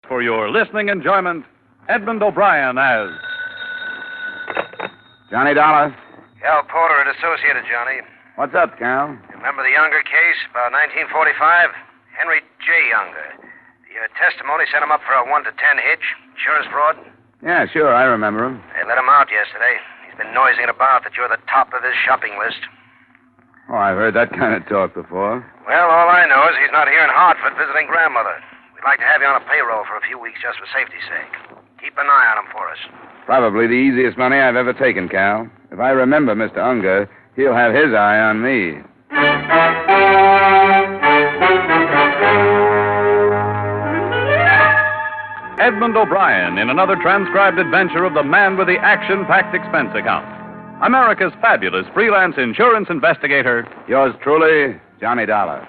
For your listening enjoyment, Edmund O'Brien as Johnny Dollar. Cal Porter at Associated, Johnny. What's up, Cal? You remember the Unger case, about 1945? Henry J. Unger. Your testimony sent him up for a 1 to 10 hitch. Insurance fraud? Yeah, sure, I remember him. They let him out yesterday. He's been noising about that you're the top of his shopping list. Oh, I've heard that kind of talk before. Well, all I know is he's not here in Hartford visiting grandmother. We'd like to have you on a payroll for a few weeks just for safety's sake. Keep an eye on him for us. Probably the easiest money I've ever taken, Cal. If I remember Mr. Unger, he'll have his eye on me. Edmund O'Brien in another transcribed adventure of the man with the action-packed expense account. America's fabulous freelance insurance investigator. Yours truly, Johnny Dollar.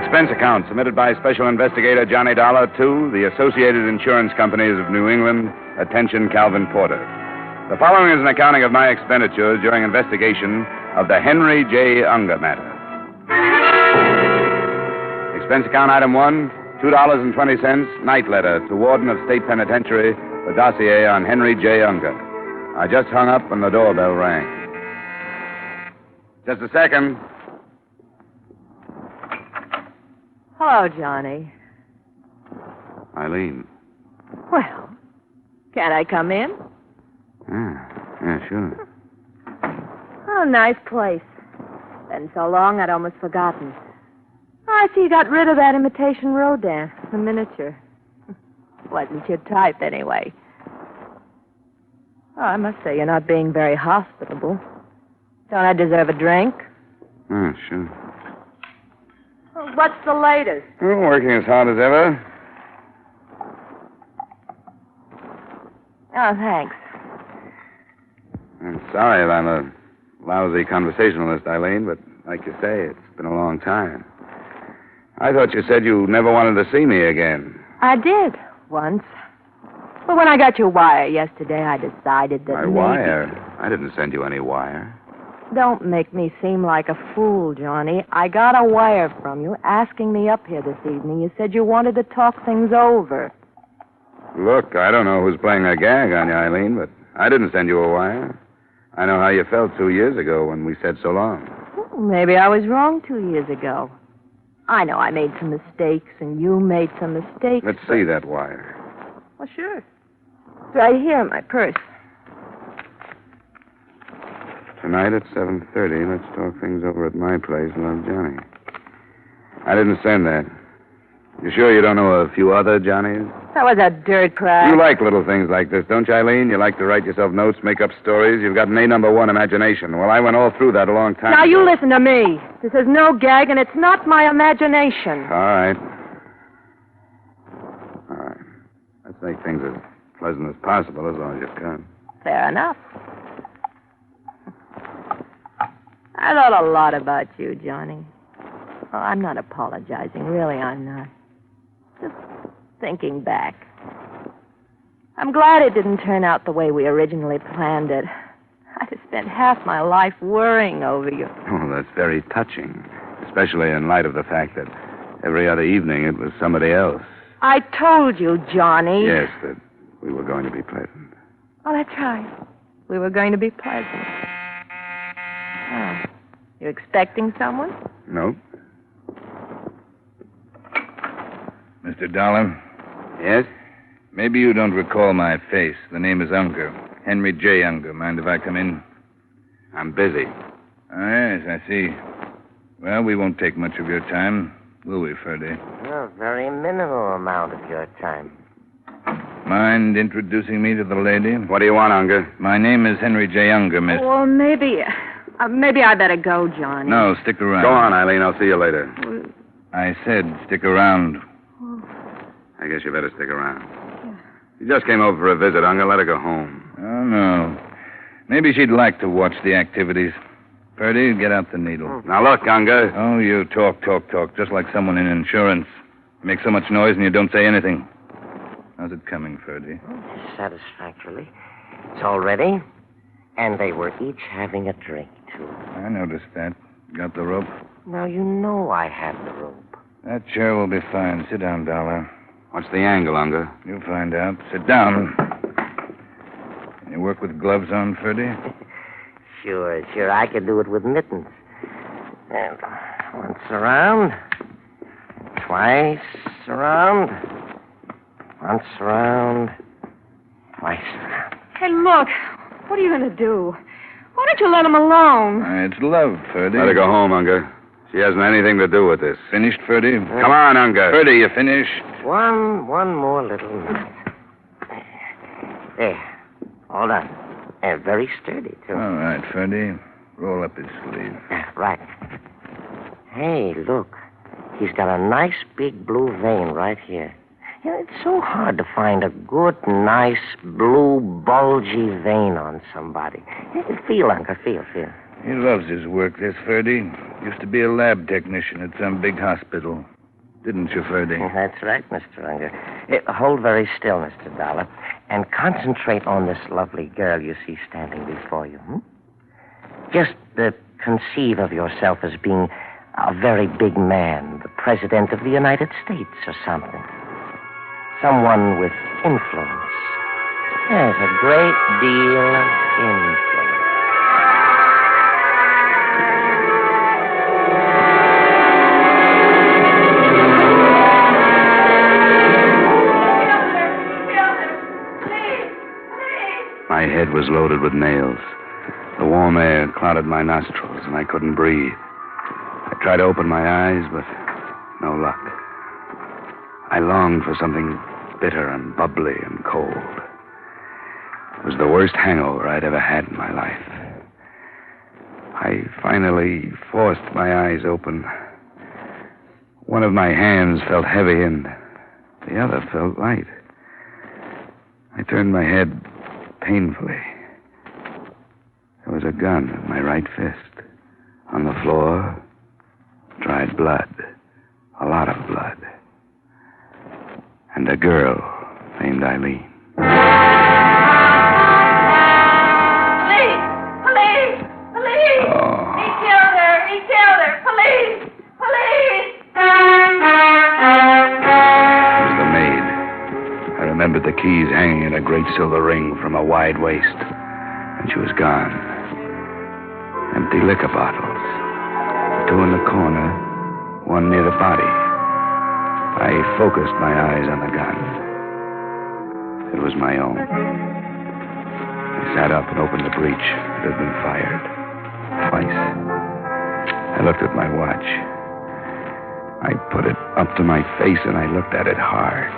Expense account submitted by Special Investigator Johnny Dollar to the Associated Insurance Companies of New England. Attention, Calvin Porter. The following is an accounting of my expenditures during investigation of the Henry J. Unger matter. Expense account item 1, $2.20, night letter to Warden of State Penitentiary, the dossier on Henry J. Unger. I just hung up and the doorbell rang. Just a second. Hello, Johnny. Eileen. Well, can I come in? Yeah, sure. Oh, nice place. Been so long I'd almost forgotten. Oh, I see you got rid of that imitation Rodin, the miniature. Wasn't your type, anyway. Oh, I must say, you're not being very hospitable. Don't I deserve a drink? Sure. Well, what's the latest? Working as hard as ever. Oh, thanks. I'm sorry if I'm a lousy conversationalist, Eileen, but like you say, it's been a long time. I thought you said you never wanted to see me again. I did, once. But when I got your wire yesterday, I decided that My wire? I didn't send you any wire. Don't make me seem like a fool, Johnny. I got a wire from you asking me up here this evening. You said you wanted to talk things over. Look, I don't know who's playing a gag on you, Eileen, but I didn't send you a wire. I know how you felt 2 years ago when we said so long. Maybe I was wrong 2 years ago. I know I made some mistakes, and you made some mistakes. Let's see that wire. Well, sure. It's right here in my purse. Tonight at 7:30, let's talk things over at my place. Love, Johnny. I didn't send that. You sure you don't know a few other Johnnies? That was a dirt crack. You like little things like this, don't you, Eileen? You like to write yourself notes, make up stories. You've got an A1 imagination. Well, I went all through that a long time Now, ago. you listen to me. This is no gag, and it's not my imagination. All right. Let's make things as pleasant as possible as long as you can. Fair enough. I thought a lot about you, Johnny. Oh, I'm not apologizing. Really, I'm not. Just thinking back. I'm glad it didn't turn out the way we originally planned it. I'd have spent half my life worrying over you. Oh, that's very touching, especially in light of the fact that every other evening it was somebody else. I told you, Johnny. Yes, that we were going to be pleasant. Oh, that's right. We were going to be pleasant. Oh. You expecting someone? No. Mr. Dollar? Yes? Maybe you don't recall my face. The name is Unger. Henry J. Unger. Mind if I come in? I'm busy. Oh, yes, I see. Well, we won't take much of your time, will we, Ferdy? A very minimal amount of your time. Mind introducing me to the lady? What do you want, Unger? My name is Henry J. Unger, miss. Well, maybe I better go, Johnny. No, stick around. Go on, Eileen. I'll see you later. I said stick around. I guess you better stick around. You just came over for a visit, Unger. Let her go home. Oh, no. Maybe she'd like to watch the activities. Purdy, get out the needle. Now, look, Unger. Oh, you talk, just like someone in insurance. You make so much noise and you don't say anything. How's it coming, Purdy? Satisfactorily. It's all ready. And they were each having a drink, too. I noticed that. Got the rope? Now, you know I have the rope. That chair will be fine. Sit down, Dollar. What's the angle, Unger? You'll find out. Sit down. Can you work with gloves on, Purdy? Sure. I could do it with mittens. And once around. Twice around. Once around. Twice around. Hey, look. What are you going to do? Why don't you let him alone? It's love, Purdy. Let her go home, Unger. She hasn't anything to do with this. Finished, Purdy? Come on, Unger. Purdy, you finished? One more little minute. There. All done. And very sturdy, too. All right, Purdy. Roll up his sleeve. Right. Hey, look. He's got a nice big blue vein right here. You know, it's so hard to find a good, nice, blue, bulgy vein on somebody. Feel, Uncle, feel. He loves his work, this Purdy. Used to be a lab technician at some big hospital. Didn't you, Purdy? That's right, Mr. Unger. Hold very still, Mr. Dollar, and concentrate on this lovely girl you see standing before you. Just conceive of yourself as being a very big man, the President of the United States or something. Someone with influence. Yes, a great deal of influence. My head was loaded with nails. The warm air clouded my nostrils, and I couldn't breathe. I tried to open my eyes, but no luck. I longed for something bitter and bubbly and cold. It was the worst hangover I'd ever had in my life. I finally forced my eyes open. One of my hands felt heavy, and the other felt light. I turned my head painfully. There was a gun in my right fist. On the floor, dried blood. A lot of blood. And a girl named Eileen. Police! Oh. He killed her! Police! It was the maid. I remembered the keys hanging in a great silver ring from a wide waist. And she was gone. Empty liquor bottles. Two in the corner, one near the body. I focused my eyes on the gun. It was my own. I sat up and opened the breech. It had been fired. Twice. I looked at my watch. I put it up to my face and I looked at it hard.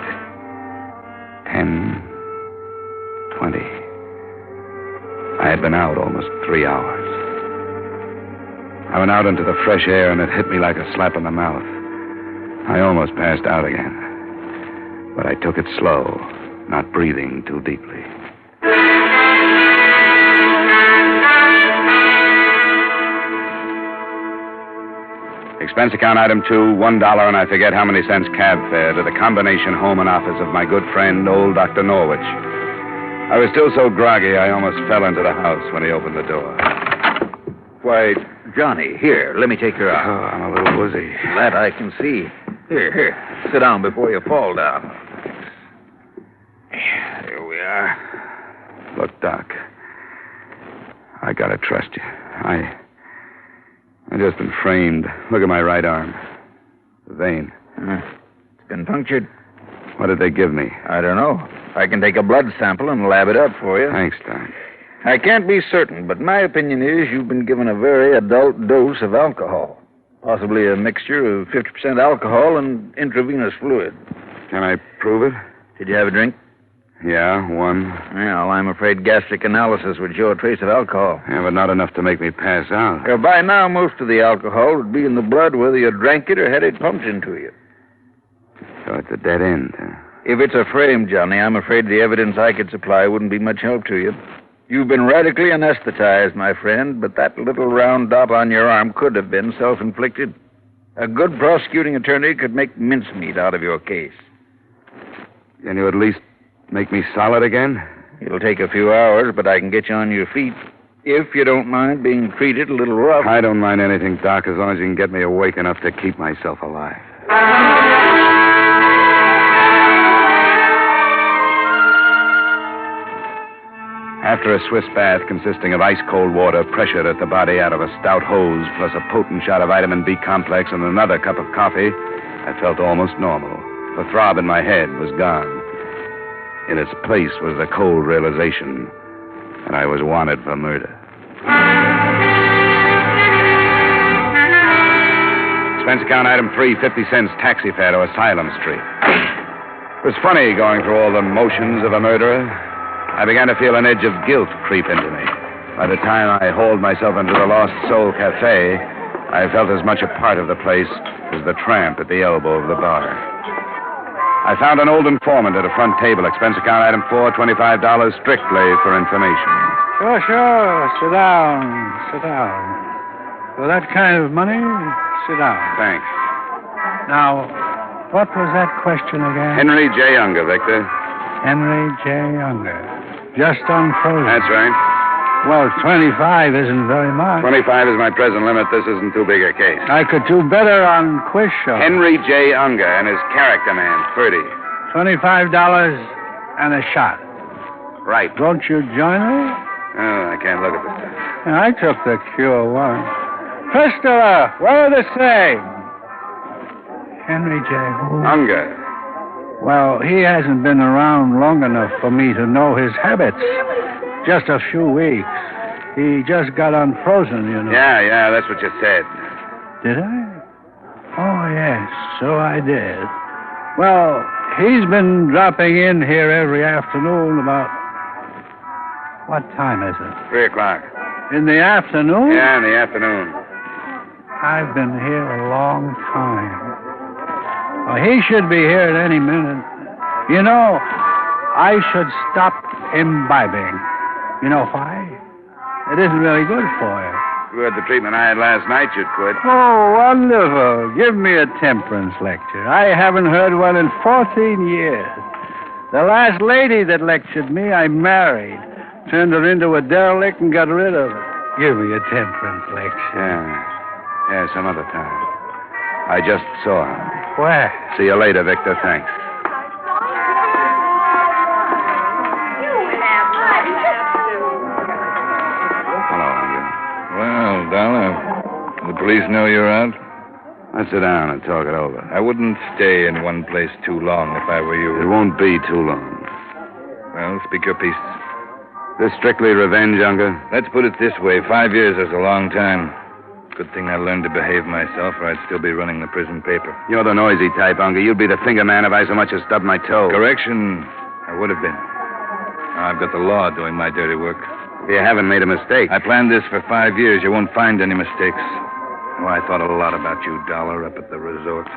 10, 20. I had been out almost 3 hours. I went out into the fresh air and it hit me like a slap in the mouth. I almost passed out again. But I took it slow, not breathing too deeply. Expense account item 2, $1 and I forget how many cents cab fare to the combination home and office of my good friend, old Dr. Norwich. I was still so groggy I almost fell into the house when he opened the door. Why, Johnny, here, let me take her out. Oh, I'm a little woozy. That I can see. Here, sit down before you fall down. Here we are. Look, Doc, I gotta trust you. I just been framed. Look at my right arm. The vein. It's been punctured. What did they give me? I don't know. I can take a blood sample and lab it up for you. Thanks, Doc. I can't be certain, but my opinion is you've been given a very adult dose of alcohol. Possibly a mixture of 50% alcohol and intravenous fluid. Can I prove it? Did you have a drink? Yeah, one. Well, I'm afraid gastric analysis would show a trace of alcohol. Yeah, but not enough to make me pass out. By now, most of the alcohol would be in the blood whether you drank it or had it pumped into you. So it's a dead end, huh? If it's a frame, Johnny, I'm afraid the evidence I could supply wouldn't be much help to you. You've been radically anesthetized, my friend, but that little round dot on your arm could have been self-inflicted. A good prosecuting attorney could make mincemeat out of your case. Can you at least make me solid again? It'll take a few hours, but I can get you on your feet. If you don't mind being treated a little rough. I don't mind anything, Doc, as long as you can get me awake enough to keep myself alive. After a Swiss bath consisting of ice-cold water pressured at the body out of a stout hose, plus a potent shot of vitamin B complex and another cup of coffee, I felt almost normal. The throb in my head was gone. In its place was the cold realization that I was wanted for murder. Expense account item 3, 50 cents taxi fare to Asylum Street. It was funny going through all the motions of a murderer. I began to feel an edge of guilt creep into me. By the time I hauled myself into the Lost Soul Cafe, I felt as much a part of the place as the tramp at the elbow of the bar. I found an old informant at a front table. Expense account item 4, $25 strictly for information. Sure. Sit down. For that kind of money, sit down. Thanks. Now, what was that question again? Henry J. Unger, Victor. Henry J. Unger. Just unfrozen. That's right. Well, 25 isn't very much. 25 is my present limit. This isn't too big a case. I could do better on quiz show. Henry J. Unger and his character man, Ferdy. $25 and a shot. Right. Won't you join me? Oh, I can't look at this stuff. I took the cure once. Fistula, we're the same. Henry J. Who? Unger. Well, he hasn't been around long enough for me to know his habits. Just a few weeks. He just got unfrozen, you know. Yeah, that's what you said. Did I? Oh, yes, so I did. Well, he's been dropping in here every afternoon about... What time is it? 3 o'clock. In the afternoon? Yeah, in the afternoon. I've been here a long time. Oh, he should be here at any minute. You know, I should stop imbibing. You know why? It isn't really good for you. If you had the treatment I had last night, you'd quit. Oh, wonderful. Give me a temperance lecture. I haven't heard one in 14 years. The last lady that lectured me, I married. Turned her into a derelict and got rid of her. Give me a temperance lecture. Yeah, some other time. I just saw her. Where? See you later, Victor. Thanks. Hello, Unger. Well, Dollar, the police know you're out? Let's sit down and talk it over. I wouldn't stay in one place too long if I were you. It won't be too long. Well, speak your piece. This strictly revenge, Unger? Let's put it this way. 5 years is a long time. Good thing I learned to behave myself, or I'd still be running the prison paper. You're the noisy type, Unger. You'd be the finger man if I so much as stubbed my toe. Correction, I would have been. Now I've got the law doing my dirty work. You haven't made a mistake. I planned this for 5 years. You won't find any mistakes. Oh, I thought a lot about you, Dollar, up at the resort.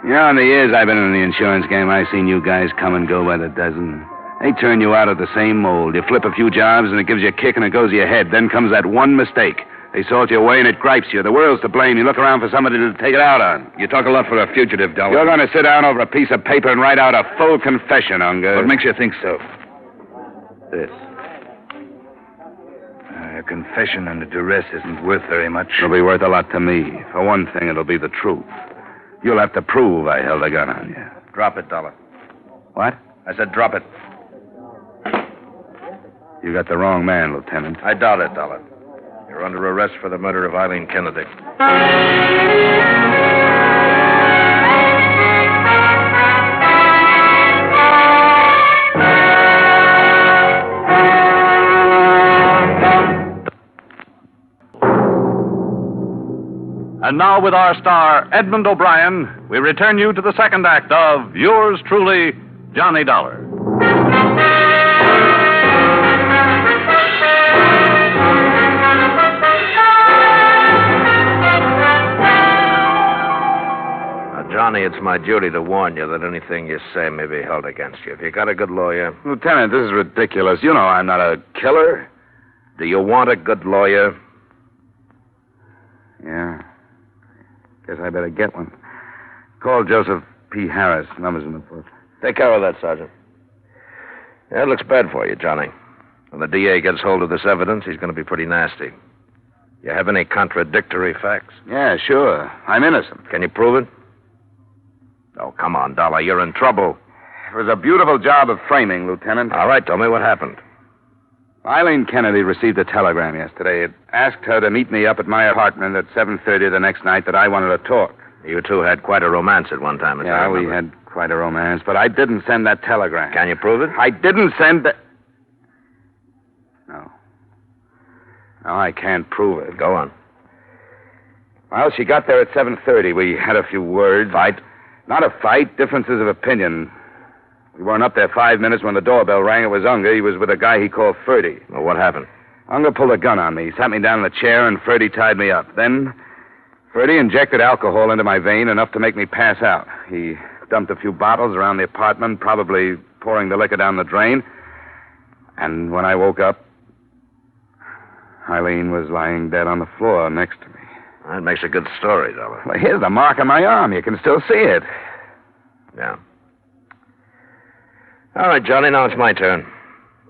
Yeah, in the years I've been in the insurance game, I've seen you guys come and go by the dozen. They turn you out of the same mold. You flip a few jobs, and it gives you a kick, and it goes to your head. Then comes that one mistake. They salt you away, and it gripes you. The world's to blame. You look around for somebody to take it out on. You talk a lot for a fugitive, Dollar. You're going to sit down over a piece of paper and write out a full confession, Unger. What makes you think so? This. A confession under duress isn't worth very much. It'll be worth a lot to me. For one thing, it'll be the truth. You'll have to prove I held a gun on you. Drop it, Dollar. What? I said drop it. You got the wrong man, Lieutenant. I doubt it, Dollar. You're under arrest for the murder of Eileen Kennedy. And now, with our star, Edmund O'Brien, we return you to the second act of yours truly, Johnny Dollar. Johnny, it's my duty to warn you that anything you say may be held against you. If you got a good lawyer... Lieutenant, this is ridiculous. You know I'm not a killer. Do you want a good lawyer? Yeah. Guess I better get one. Call Joseph P. Harris. Number's in the book. Take care of that, Sergeant. Yeah, it looks bad for you, Johnny. When the DA gets hold of this evidence, he's going to be pretty nasty. You have any contradictory facts? Yeah, sure. I'm innocent. Can you prove it? Oh, come on, Dollar. You're in trouble. It was a beautiful job of framing, Lieutenant. All right, tell me what happened. Eileen Kennedy received a telegram yesterday. It asked her to meet me up at my apartment at 7:30 the next night that I wanted to talk. You two had quite a romance at one time. Yeah, we had quite a romance, but I didn't send that telegram. Can you prove it? I didn't send the... No. No, I can't prove it. Go on. Well, she got there at 7:30. We had a few words. Fight? Not a fight, differences of opinion. We weren't up there 5 minutes when the doorbell rang. It was Unger. He was with a guy he called Ferdy. Well, what happened? Unger pulled a gun on me. He sat me down in a chair, and Ferdy tied me up. Then Ferdy injected alcohol into my vein, enough to make me pass out. He dumped a few bottles around the apartment, probably pouring the liquor down the drain. And when I woke up, Eileen was lying dead on the floor next to me. That makes a good story, Dollar. Well, here's the mark on my arm. You can still see it. Yeah. All right, Johnny, now it's my turn.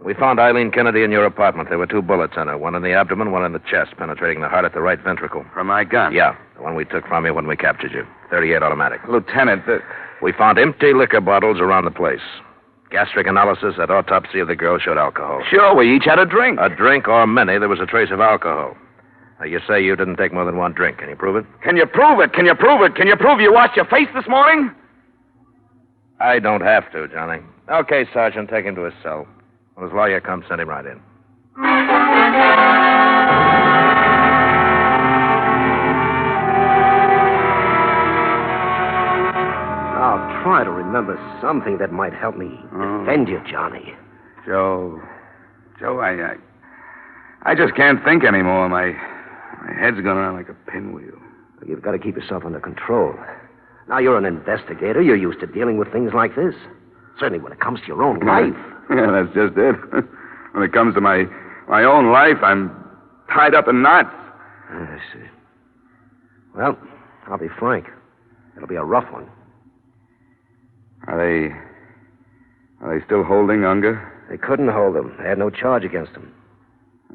We found Eileen Kennedy in your apartment. There were 2 bullets in her, one in the abdomen, one in the chest, penetrating the heart at the right ventricle. From my gun? Yeah, the one we took from you when we captured you. .38 automatic. Lieutenant, We found empty liquor bottles around the place. Gastric analysis at autopsy of the girl showed alcohol. Sure, we each had a drink. A drink or many, there was a trace of alcohol. Now, you say you didn't take more than 1 drink. Can you prove it? Can you prove it? Can you prove it? Can you prove you washed your face this morning? I don't have to, Johnny. Okay, Sergeant, take him to his cell. When his lawyer comes, send him right in. I'll try to remember something that might help me defend you, Johnny. Joe, I just can't think anymore. My head's going around like a pinwheel. You've got to keep yourself under control. Now, you're an investigator. You're used to dealing with things like this. Certainly when it comes to your own life. Yeah, that's just it. When it comes to my own life, I'm tied up in knots. I see. Well, I'll be frank. It'll be a rough one. Are they still holding Unger? They couldn't hold him. They had no charge against him.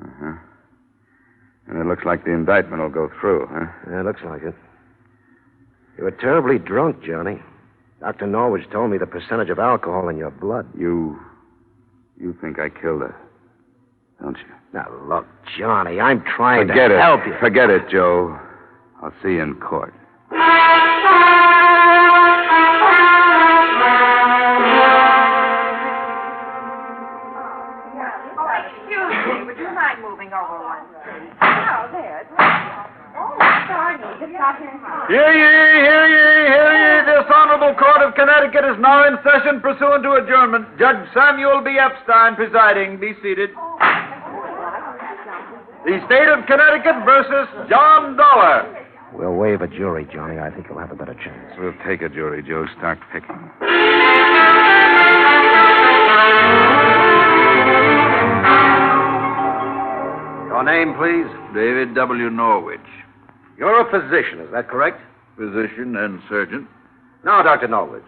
Uh-huh. And it looks like the indictment will go through, huh? Yeah, it looks like it. You were terribly drunk, Johnny. Dr. Norwich told me the percentage of alcohol in your blood. You think I killed her, don't you? Now, look, Johnny, I'm trying to Forget it. help you. Forget it, Joe. I'll see you in court. Excuse me, would you mind moving over one, please? Oh, there. Oh, sorry. Just got here in time. Hear ye, hear ye, hear ye. This Honorable Court of Connecticut is now in session pursuant to adjournment. Judge Samuel B. Epstein presiding. Be seated. The State of Connecticut versus John Dollar. We'll waive a jury, Johnny. I think you'll have a better chance. We'll take a jury, Joe. Start picking. Your name, please? David W. Norwich, You're a physician, is that correct? physician and surgeon. Now, Dr. Norwich,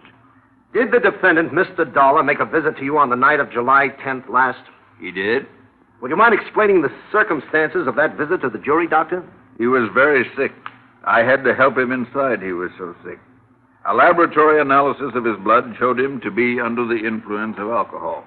did the defendant, Mr. Dollar, make a visit to you on the night of July 10th last? He did. Would you mind explaining the circumstances of that visit to the jury, Doctor? He was very sick. I had to help him inside. He was so sick. A laboratory analysis of his blood showed him to be under the influence of alcohol.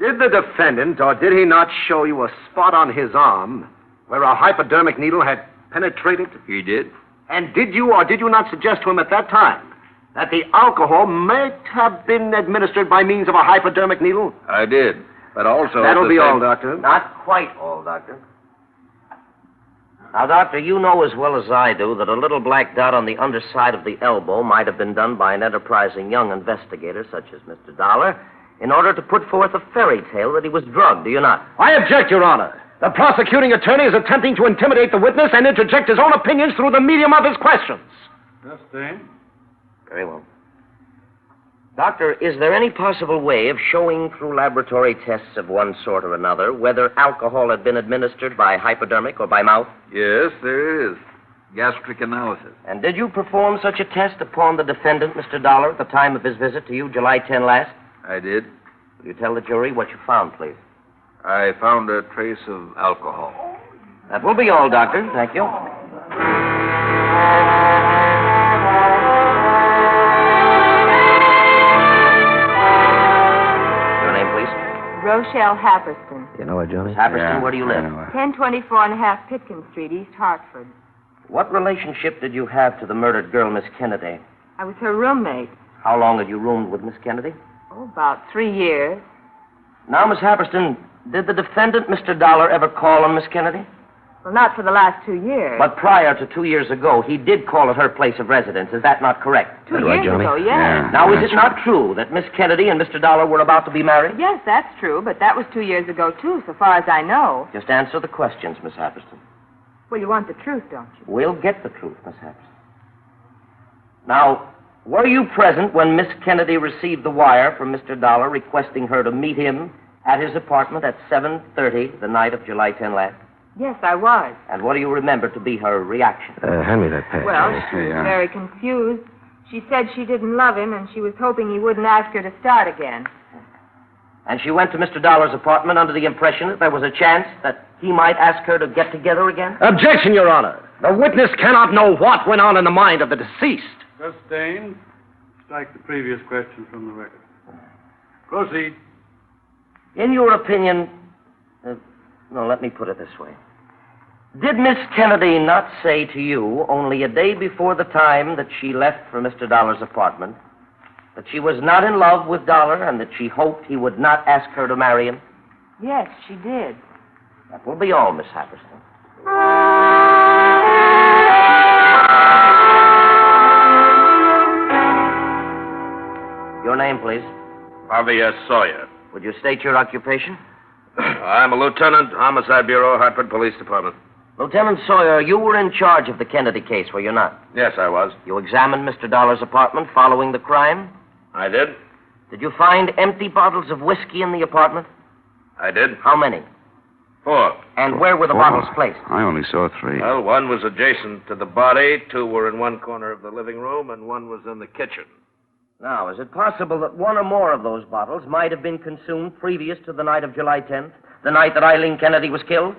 Did the defendant, or did he not show you a spot on his arm where a hypodermic needle had penetrated? He did. And did you or did you not suggest to him at that time that the alcohol might have been administered by means of a hypodermic needle? I did. But also... That'll be all, Doctor. Not quite all, Doctor. Now, Doctor, you know as well as I do that a little black dot on the underside of the elbow might have been done by an enterprising young investigator such as Mr. Dollar in order to put forth a fairy tale that he was drugged, do you not? I object, Your Honor. The prosecuting attorney is attempting to intimidate the witness and interject his own opinions through the medium of his questions. Justine? Very well. Doctor, is there any possible way of showing through laboratory tests of one sort or another whether alcohol had been administered by hypodermic or by mouth? Yes, there is. Gastric analysis. And did you perform such a test upon the defendant, Mr. Dollar, at the time of his visit to you, July 10 last? I did. Will you tell the jury what you found, please? I found a trace of alcohol. That will be all, Doctor. Thank you. Your name, please? Rochelle Happerston. You know her, Johnny? Happerston, where do you live? 1024 and a half Pitkin Street, East Hartford. What relationship did you have to the murdered girl, Miss Kennedy? I was her roommate. How long had you roomed with Miss Kennedy? Oh, about 3 years. Now, Miss Happerston, did the defendant, Mr. Dollar, ever call on Miss Kennedy? Well, not for the last 2 years. But prior to 2 years ago, he did call at her place of residence. Is that not correct? 2 years ago, yes. Yeah. Now, is it not true that Miss Kennedy and Mr. Dollar were about to be married? Yes, that's true, but that was 2 years ago, too, so far as I know. Just answer the questions, Miss Happerston. Well, you want the truth, don't you? We'll get the truth, Miss Happerston. Now, were you present when Miss Kennedy received the wire from Mr. Dollar requesting her to meet him at his apartment at 7:30 the night of July 10 last? Yes, I was. And what do you remember to be her reaction? Hand me that pad. Well, she was very confused. She said she didn't love him, and she was hoping he wouldn't ask her to start again. And she went to Mr. Dollar's apartment under the impression that there was a chance that he might ask her to get together again? Objection, Your Honor. The witness cannot know what went on in the mind of the deceased. Sustained. Strike the previous question from the record. Proceed. In your opinion, let me put it this way. Did Miss Kennedy not say to you only a day before the time that she left for Mr. Dollar's apartment that she was not in love with Dollar and that she hoped he would not ask her to marry him? Yes, she did. That will be all, Miss Happerston. Your name, please. Javier Sawyer. Would you state your occupation? I'm a lieutenant, Homicide Bureau, Hartford Police Department. Lieutenant Sawyer, you were in charge of the Kennedy case, were you not? Yes, I was. You examined Mr. Dollar's apartment following the crime? I did. Did you find empty bottles of whiskey in the apartment? I did. How many? 4. And where were the bottles placed? I only saw 3. Well, one was adjacent to the body, 2 were in one corner of the living room, and 1 was in the kitchen. Now, is it possible that one or more of those bottles might have been consumed previous to the night of July 10th, the night that Eileen Kennedy was killed?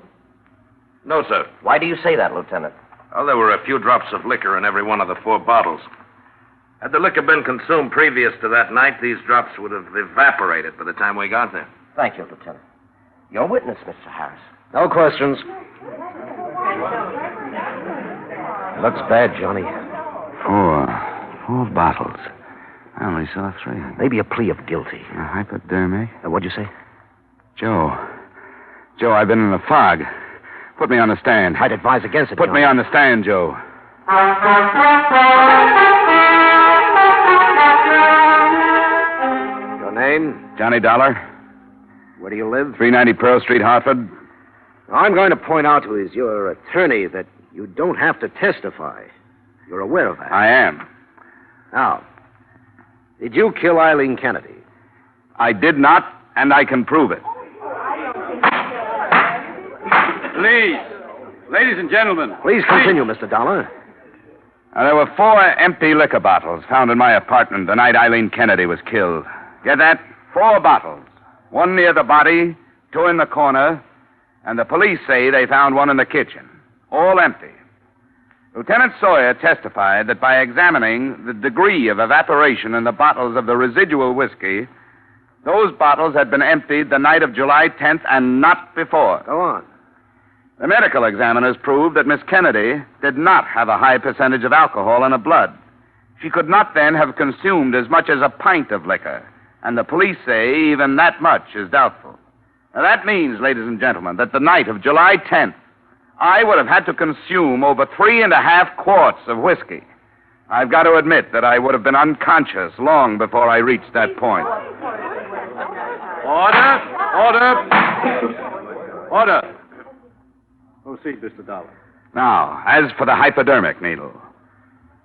No, sir. Why do you say that, Lieutenant? Well, there were a few drops of liquor in every one of the 4 bottles. Had the liquor been consumed previous to that night, these drops would have evaporated by the time we got there. Thank you, Lieutenant. Your witness, Mr. Harris. No questions. Looks bad, Johnny. 4 bottles. I only saw 3. Maybe a plea of guilty. A hypodermic? What'd you say? Joe, I've been in a fog. Put me on the stand. I'd advise against it, Put Johnny. me on the stand, Joe. Your name? Johnny Dollar, Where do you live? 390 Pearl Street, Hartford. I'm going to point out to your attorney that you don't have to testify. You're aware of that. I am. Now, did you kill Eileen Kennedy? I did not, and I can prove it. Please. Ladies and gentlemen. Please continue, Mr. Dollar. Now, there were 4 empty liquor bottles found in my apartment the night Eileen Kennedy was killed. Get that? 4 bottles. 1 near the body, 2 in the corner, and the police say they found 1 in the kitchen. All empty. Lieutenant Sawyer testified that by examining the degree of evaporation in the bottles of the residual whiskey, those bottles had been emptied the night of July 10th and not before. Go on. The medical examiners proved that Miss Kennedy did not have a high percentage of alcohol in her blood. She could not then have consumed as much as a pint of liquor, and the police say even that much is doubtful. Now, that means, ladies and gentlemen, that the night of July 10th, I would have had to consume over 3.5 quarts of whiskey. I've got to admit that I would have been unconscious long before I reached that point. Order. Proceed, Mr. Dollar. Now, as for the hypodermic needle,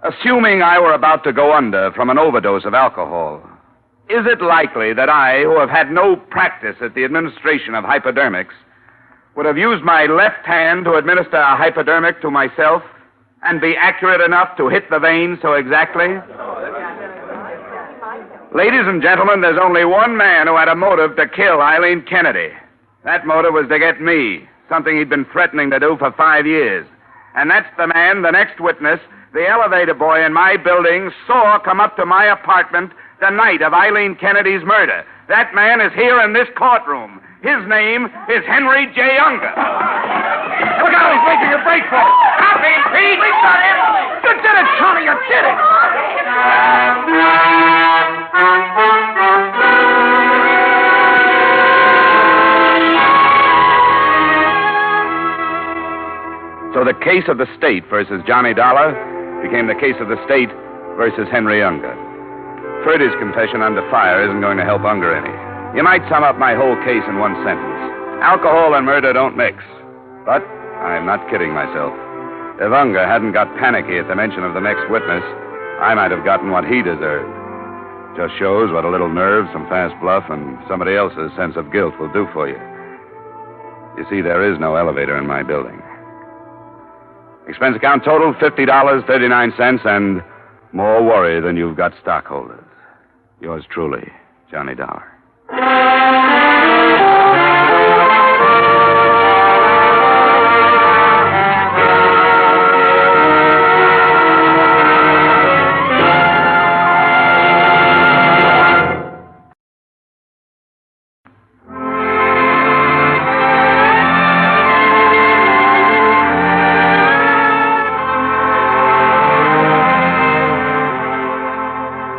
assuming I were about to go under from an overdose of alcohol, Is it likely that I, who have had no practice at the administration of hypodermics, would have used my left hand to administer a hypodermic to myself and be accurate enough to hit the vein so exactly? Ladies and gentlemen, there's only one man who had a motive to kill Eileen Kennedy. That motive was to get me, something he'd been threatening to do for 5 years. And that's the man, the next witness, the elevator boy in my building, saw come up to my apartment the night of Eileen Kennedy's murder. That man is here in this courtroom. His name is Henry J. Unger. Look out, he's making a break for it. Copy, Pete. We got him. You did it, Tommy, you did it. So the case of the state versus Johnny Dollar became the case of the state versus Henry Unger. Ferdy's confession under fire isn't going to help Unger any. You might sum up my whole case in one sentence. Alcohol and murder don't mix. But I'm not kidding myself. If Unger hadn't got panicky at the mention of the next witness, I might have gotten what he deserved. Just shows what a little nerve, some fast bluff, and somebody else's sense of guilt will do for you. You see, there is no elevator in my building. Expense account total, $50.39, and more worry than you've got stockholders. Yours truly, Johnny Dollar.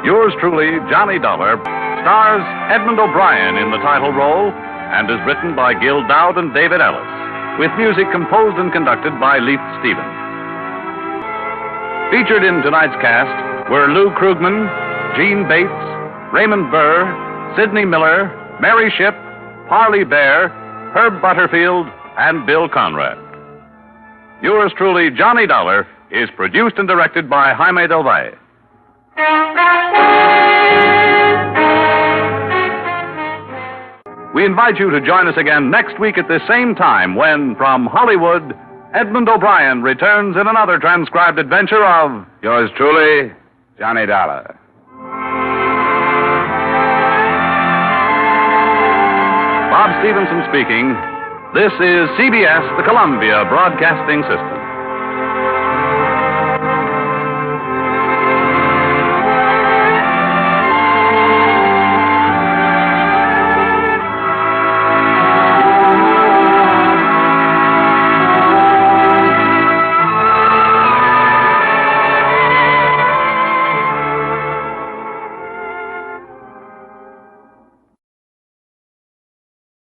Yours truly, Johnny Dollar, stars Edmund O'Brien in the title role and is written by Gil Dowd and David Ellis, with music composed and conducted by Leith Stevens. Featured in tonight's cast were Lou Krugman, Gene Bates, Raymond Burr, Sidney Miller, Mary Shipp, Harley Bear, Herb Butterfield, and Bill Conrad. Yours truly, Johnny Dollar, is produced and directed by Jaime Del Valle. We invite you to join us again next week at the same time when, from Hollywood, Edmund O'Brien returns in another transcribed adventure of Yours truly, Johnny Dollar. Bob Stevenson speaking. This is CBS, the Columbia Broadcasting System.